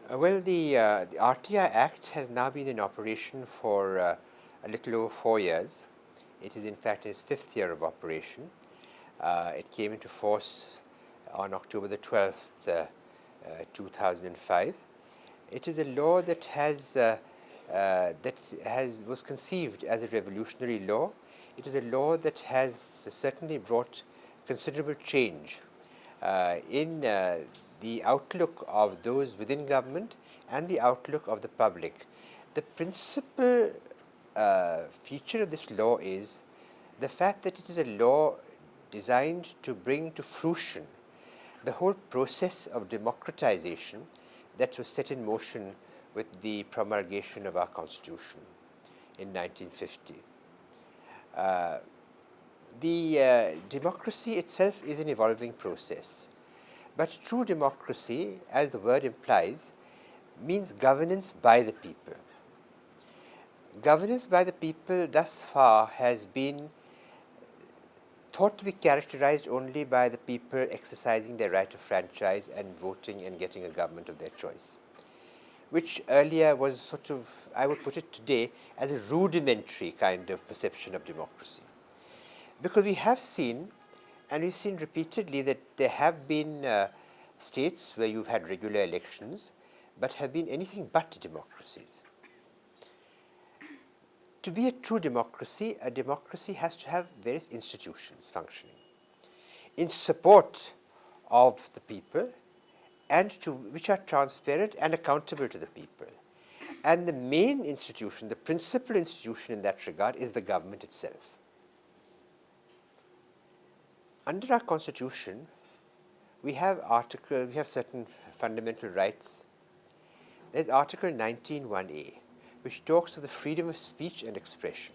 The RTI Act has now been in operation for a little over 4 years. It is in fact in its fifth year of operation. It came into force on October the 12th, 2005. It is a law that was conceived as a revolutionary law. It is a law that has certainly brought considerable change in the outlook of those within government and the outlook of the public. The principal feature of this law is the fact that it is a law designed to bring to fruition the whole process of democratization that was set in motion with the promulgation of our Constitution in 1950. The democracy itself is an evolving process, but true democracy, as the word implies, means governance by the people. Governance by the people thus far has been thought to be characterized only by the people exercising their right of franchise and voting and getting a government of their choice, which earlier was sort of, I would put it today, as a rudimentary kind of perception of democracy. Because we have seen, and we've seen repeatedly, that there have been states where you've had regular elections, but have been anything but democracies. To be a true democracy, a democracy has to have various institutions functioning in support of the people and which are transparent and accountable to the people. And the main institution, the principal institution in that regard, is the government itself. Under our Constitution, we have certain fundamental rights. There's Article 19(1)(a), which talks of the freedom of speech and expression.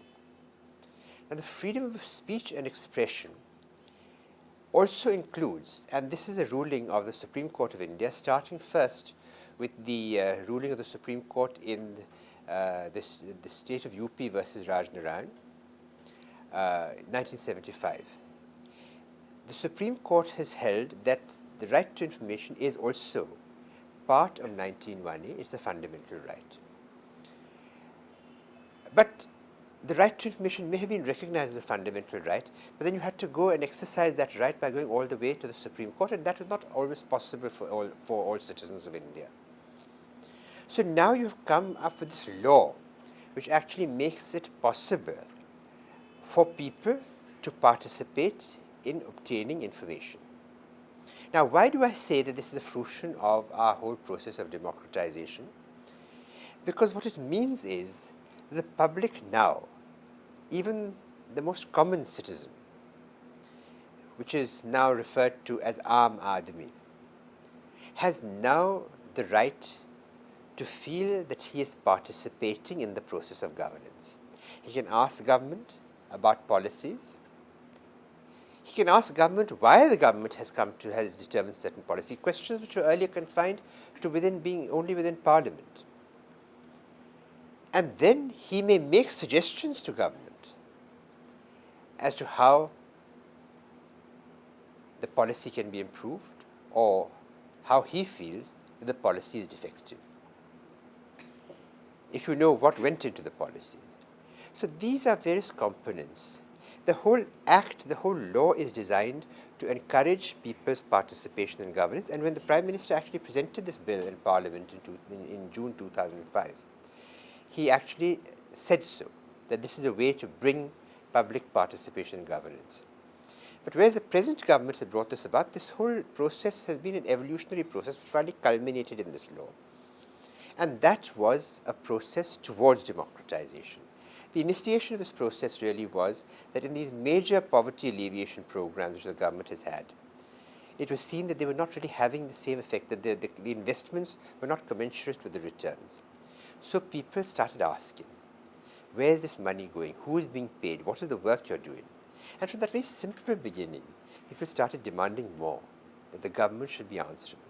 Now, the freedom of speech and expression also includes, and this is a ruling of the Supreme Court of India, starting first with the ruling of the Supreme Court in the state of UP versus Rajnarayan, 1975. The Supreme Court has held that the right to information is also part of 19(1)(a). It's a fundamental right. But the right to information may have been recognized as a fundamental right, but then you had to go and exercise that right by going all the way to the Supreme Court, and that was not always possible for all citizens of India. So now you've come up with this law which actually makes it possible for people to participate in obtaining information. Now, why do I say that this is a fruition of our whole process of democratization? Because what it means is the public now, even the most common citizen, which is now referred to as Aam Aadmi, has now the right to feel that he is participating in the process of governance. He can ask government about policies. He can ask government why the government has determined certain policy questions which were earlier confined to being only within Parliament. And then he may make suggestions to government as to how the policy can be improved or how he feels that the policy is defective, if you know what went into the policy. So these are various components. The whole act, the whole law is designed to encourage people's participation in governance, and when the Prime Minister actually presented this bill in Parliament in June 2005, he actually said so, that this is a way to bring public participation in governance. But whereas the present government has brought this about, this whole process has been an evolutionary process which finally culminated in this law. And that was a process towards democratization. The initiation of this process really was that in these major poverty alleviation programs which the government has had, it was seen that they were not really having the same effect, that the investments were not commensurate with the returns. So people started asking, where is this money going? Who is being paid? What is the work you're doing? And from that very simple beginning, people started demanding more, that the government should be answerable.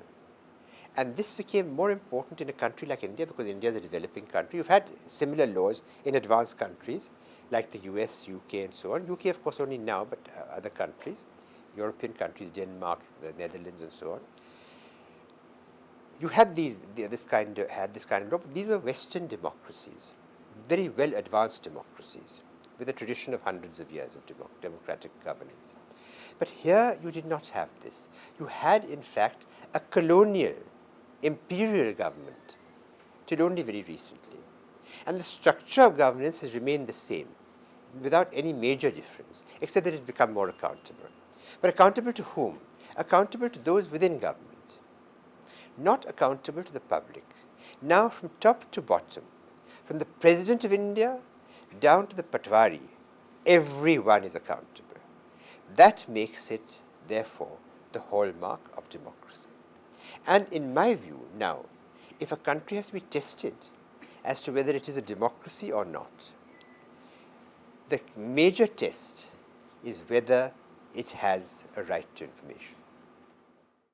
And this became more important in a country like India, because India is a developing country. You've had similar laws in advanced countries like the US, UK, and so on. UK, of course, only now, but other countries, European countries, Denmark, the Netherlands, and so on. you had this kind of law, but these were Western democracies, very well advanced democracies, with a tradition of hundreds of years of democratic governance. But here you did not have this. You had, in fact, a colonial, imperial government till only very recently. And the structure of governance has remained the same, without any major difference, except that it has become more accountable. But accountable to whom? Accountable to those within government, not accountable to the public. Now, from top to bottom, from the President of India down to the Patwari, everyone is accountable. That makes it, therefore, the hallmark of democracy. And in my view, now, if a country has to be tested as to whether it is a democracy or not, the major test is whether it has a right to information.